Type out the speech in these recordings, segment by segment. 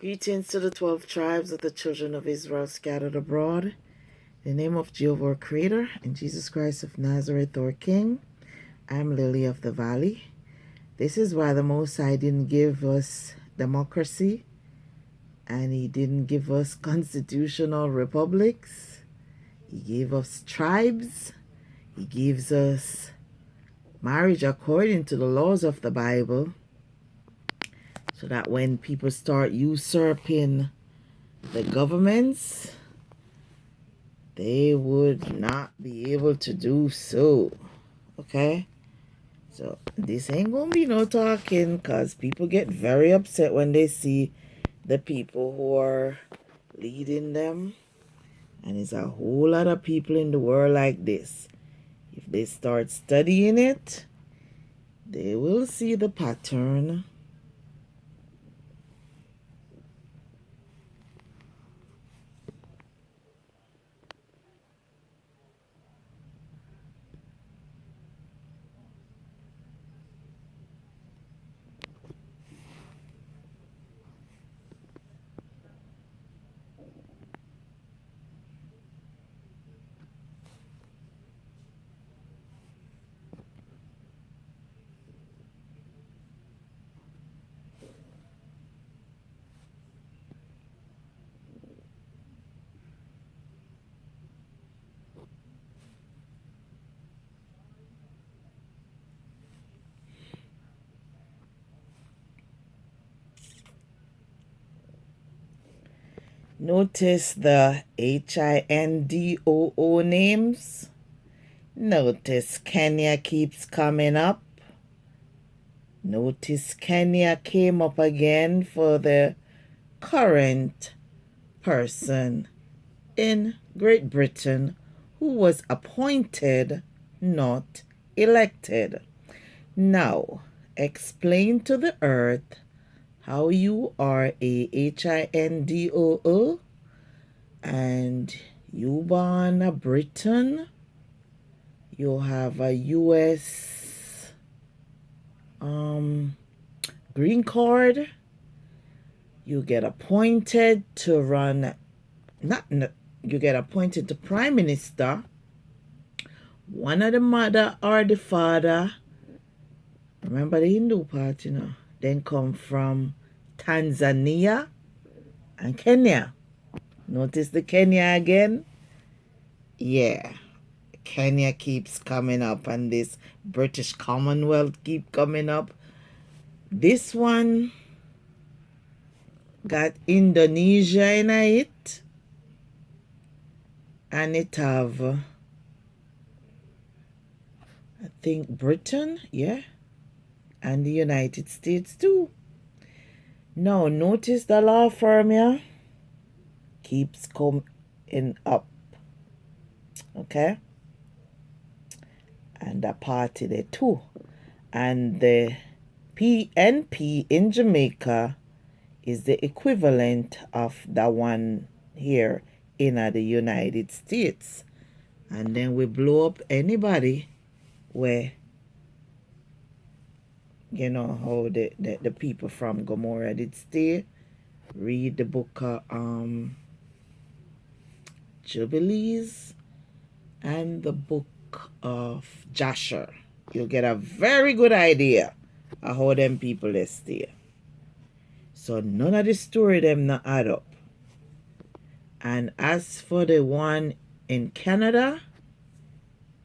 Greetings to the 12 tribes of the children of Israel scattered abroad. In the name of Jehovah our Creator and Jesus Christ of Nazareth our King, I'm Lily of the Valley. This is why the Most High didn't give us democracy and He didn't give us constitutional republics. He gave us tribes. He gives us marriage according to the laws of the Bible, so that when people start usurping the governments, they would not be able to do so. Okay? So this ain't gonna be no talking, because people get very upset when they see the people who are leading them. And there's a whole lot of people in the world like this. If they start studying it, they will see the pattern. Notice the Hindoo names. Notice Kenya keeps coming up. Notice Kenya came up again for the current person in Great Britain who was appointed, not elected. Now, explain to the earth how you are a Hindoo and you born a Britain. You have a U.S. green card. You get appointed to run, you get appointed to prime minister. One of the mother or the father, remember the Hindu part, then come from Tanzania and Kenya. Notice the Kenya again? Yeah. Kenya keeps coming up, and this British Commonwealth keep coming up. This one got Indonesia in it, and it have, I think, Britain, yeah, and the United States too. Now, notice the law firm here keeps coming up, okay? And the party there too. And the PNP in Jamaica is the equivalent of the one here in the United States. And then we blow up anybody where, how the people from Gomorrah did stay. Read the book of Jubilees and the book of Jasher. You'll get a very good idea of how them people they stay. So none of the story them not add up. And as for the one in Canada,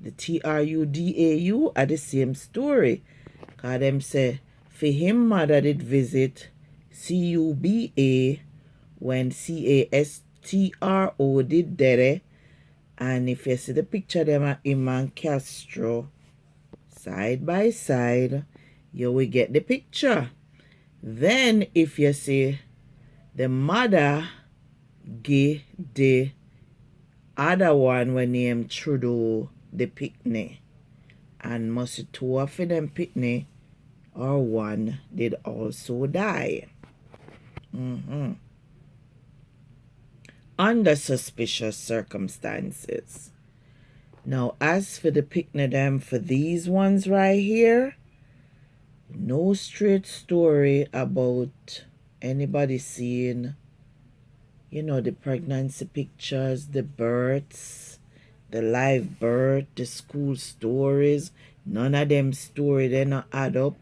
the TRUDAU are the same story. Cause them say for him mother did visit CUBA when CASTRO did dere. And if you see the picture them at Iman Castro side by side, you will get the picture. Then if you see the mother gave the other one when named Trudeau the picnic, and must two of them picnic or one did also die. Under suspicious circumstances. Now, as for the picnic them for these ones right here, no straight story about Anybody seen, the pregnancy pictures, the births, the live birth, the school stories? None of them story they not add up.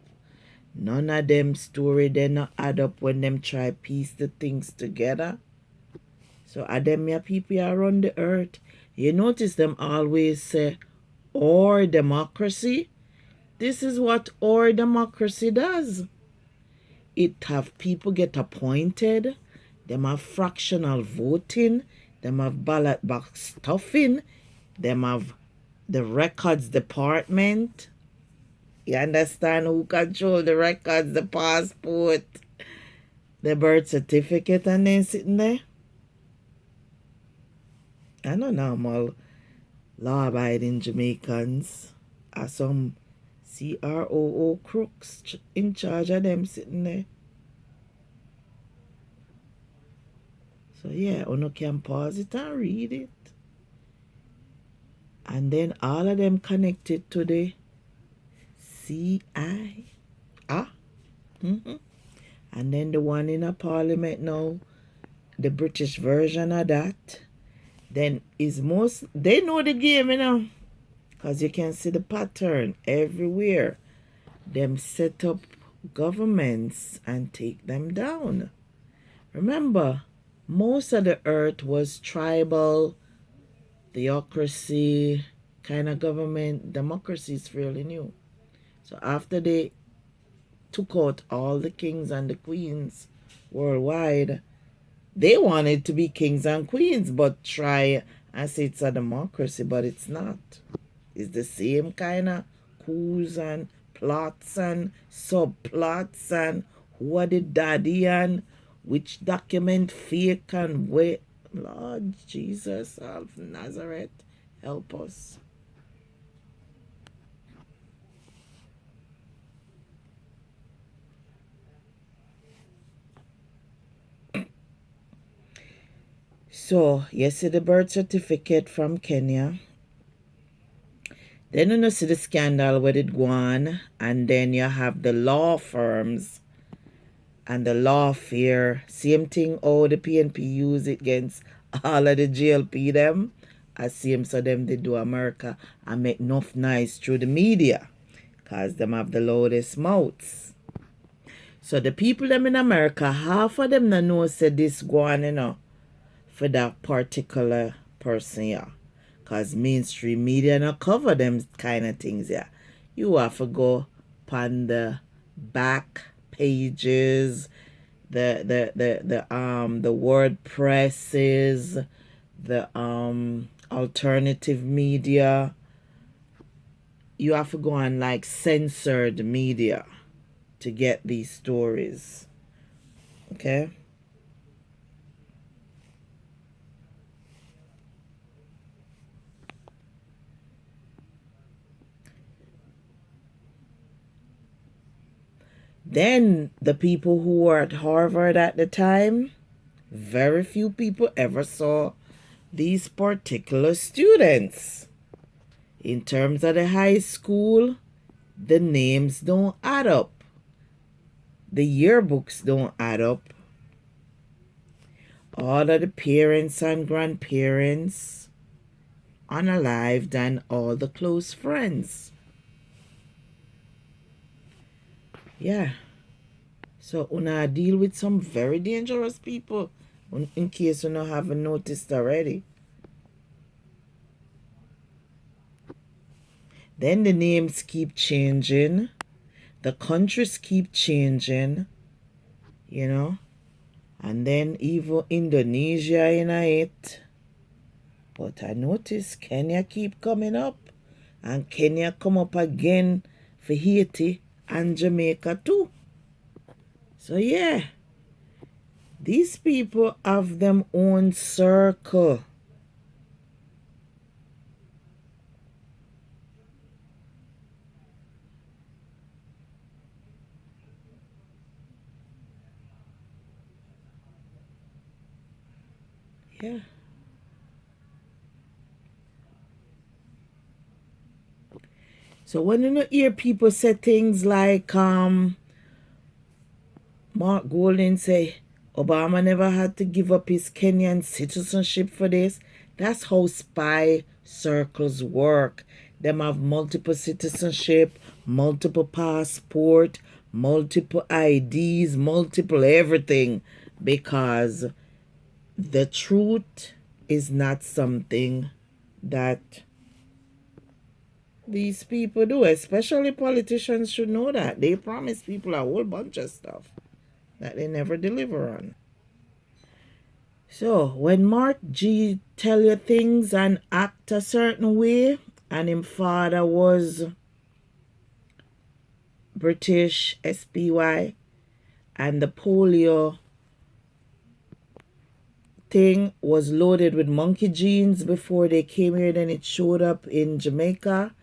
None of them story they not add up when them try piece the things together. So are them your people around the earth? You notice them always say, or democracy. This is what or democracy does. It have people get appointed. Them have fractional voting. Them have ballot box stuffing. Them have the records department. You understand who control the records, the passport, the birth certificate, and then sitting there? I know normal law-abiding Jamaicans are some CROO crooks in charge of them sitting there. So yeah, you can pause it and read it. And then all of them connected to the CI. And then the one in a parliament now, the British version of that, then is most, they know the game, because you can see the pattern everywhere. Them set up governments and take them down. Remember, most of the earth was tribal, theocracy kind of government. Democracy is fairly new. So after they took out all the kings and the queens worldwide, they wanted to be kings and queens, but try and say it's a democracy, but it's not. It's the same kind of coups and plots and subplots and who are the daddy and which document fake and where. Lord Jesus of Nazareth, help us. So, you see the birth certificate from Kenya. Then you see the scandal where it go on. And then you have the law firms and the lawfare. Same thing how the PNP use it against all of the GLP them. As same so them they do America and make enough noise through the media. Because them have the loudest mouths. So the people them in America, half of them no know say this go on, for that particular person, yeah. Because mainstream media not cover them kind of things, yeah. You have to go on the back pages, the word presses, the alternative media. You have to go on like censored media to get these stories. Okay? Then the people who were at Harvard at the time, very few people ever saw these particular students. In terms of the high school, the names don't add up. The yearbooks don't add up. All of the parents and grandparents unalived and all the close friends. Yeah. So una deal with some very dangerous people, in case you haven't noticed already. Then the names keep changing. The countries keep changing, And then even Indonesia in it. But I notice Kenya keep coming up. And Kenya come up again for Haiti and Jamaica too. So yeah, these people have them own circle. Yeah. So when you hear people say things like Mombasa Mark Golding say Obama never had to give up his Kenyan citizenship for this. That's how spy circles work. Them have multiple citizenship, multiple passport, multiple IDs, multiple everything, because the truth is not something that these people do. Especially politicians should know that. They promise people a whole bunch of stuff that they never deliver on. So when Mark G tell you things and act a certain way, and him father was British SPY, and the polio thing was loaded with monkey genes before they came here, then it showed up in Jamaica.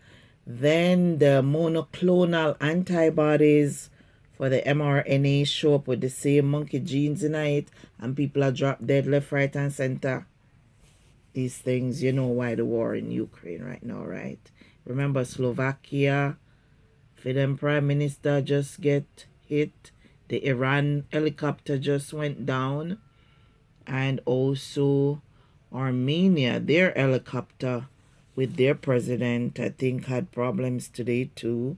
Then the monoclonal antibodies for the mRNA show up with the same monkey genes in it, and people are dropped dead left, right, and center. These things, you know why the war in Ukraine right now, right? Remember Slovakia, for them prime minister just get hit. The Iran helicopter just went down. And also Armenia, their helicopter with their president, I think, had problems today too.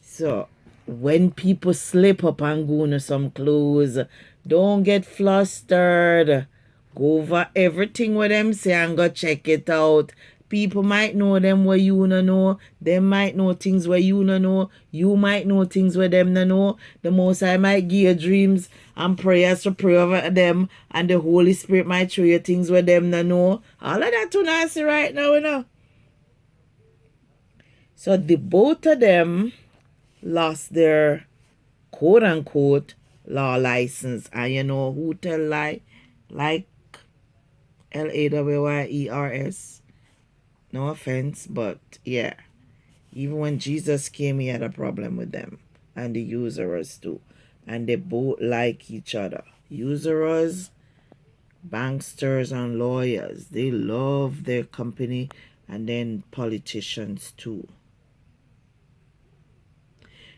So when people slip up and go into some clothes, don't get flustered. Go over everything with them say and go check it out. People might know them where you no know. Them might know things where you no know. You might know things where them no know. The Most High might give you dreams and prayers to pray over them. And the Holy Spirit might show you things where them no know. All of that too nasty right now, you know. So the both of them lost their quote-unquote law license. And you know who tell lie? Like LAWYERS. No offense, but yeah. Even when Jesus came, he had a problem with them. And the usurers too. And they both like each other. Usurers, banksters, and lawyers. They love their company. And then politicians too.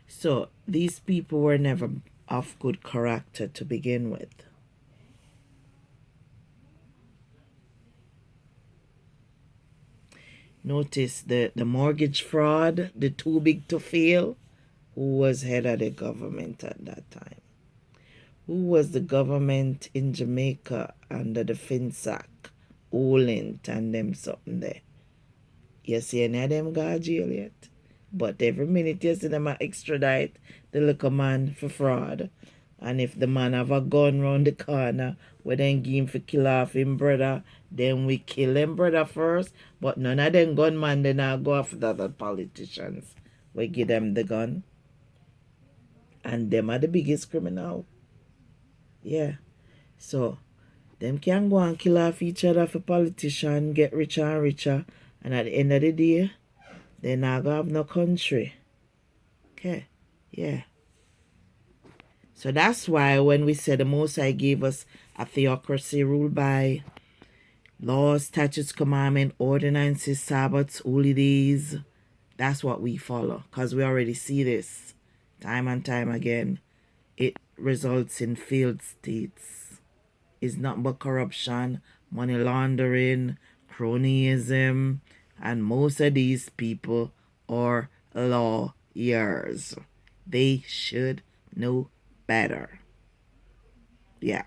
So these people were never of good character to begin with. Notice the mortgage fraud, the too big to fail. Who was head of the government at that time? Who was the government in Jamaica under the FinSac? Olint and them something there. You see any of them go to jail yet? But every minute you see them extradite the little man for fraud. And if the man have a gun round the corner, we then give him for kill off him brother, then we kill him brother first. But none of them gunmen then now go after the other politicians. We give them the gun. And them are the biggest criminal. Yeah. So them can go and kill off each other for politicians, get richer and richer. And at the end of the day, they not gonna have no country. Okay. Yeah. So that's why when we said the Most High gave us a theocracy ruled by laws, statutes, commandments, ordinances, Sabbaths, holy days, that's what we follow. Because we already see this time and time again. It results in failed states. It's nothing but corruption, money laundering, cronyism, and most of these people are lawyers. They should know better. Yeah.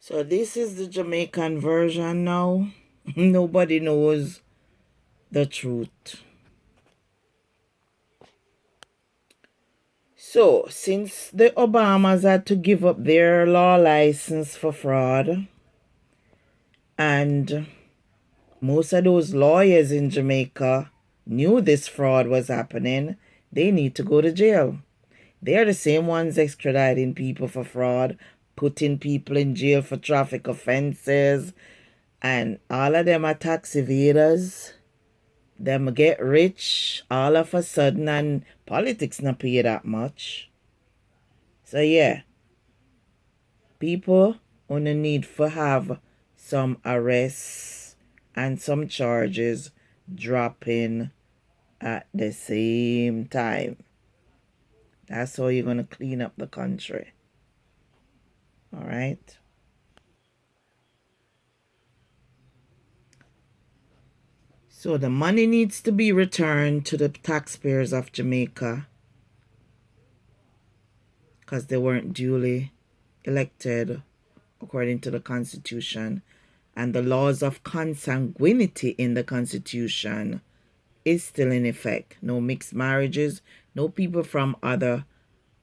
So this is the Jamaican version now. Nobody knows the truth. So, since the Obamas had to give up their law license for fraud, and most of those lawyers in Jamaica knew this fraud was happening, they need to go to jail. They're the same ones extraditing people for fraud, putting people in jail for traffic offenses, and all of them are tax evaders. Them get rich all of a sudden, and politics not pay that much. So yeah, people only need to have some arrests and some charges dropping at the same time. That's how you're going to clean up the country. All right. So the money needs to be returned to the taxpayers of Jamaica because they weren't duly elected according to the Constitution. And the laws of consanguinity in the Constitution is still in effect. No mixed marriages, no people from other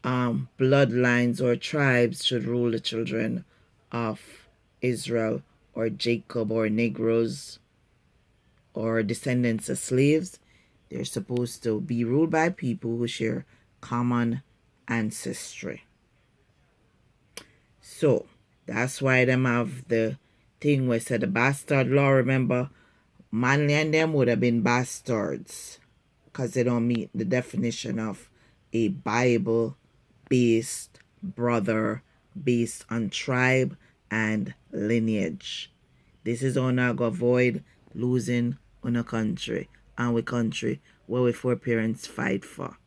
bloodlines or tribes should rule the children of Israel or Jacob or Negroes or descendants of slaves. They're supposed to be ruled by people who share common ancestry. So that's why them have the thing where said the bastard law. Remember, Manly and them would have been bastards because they don't meet the definition of a Bible-based brother based on tribe and lineage. This is how now go avoid losing on a country and we country where we four parents fight for.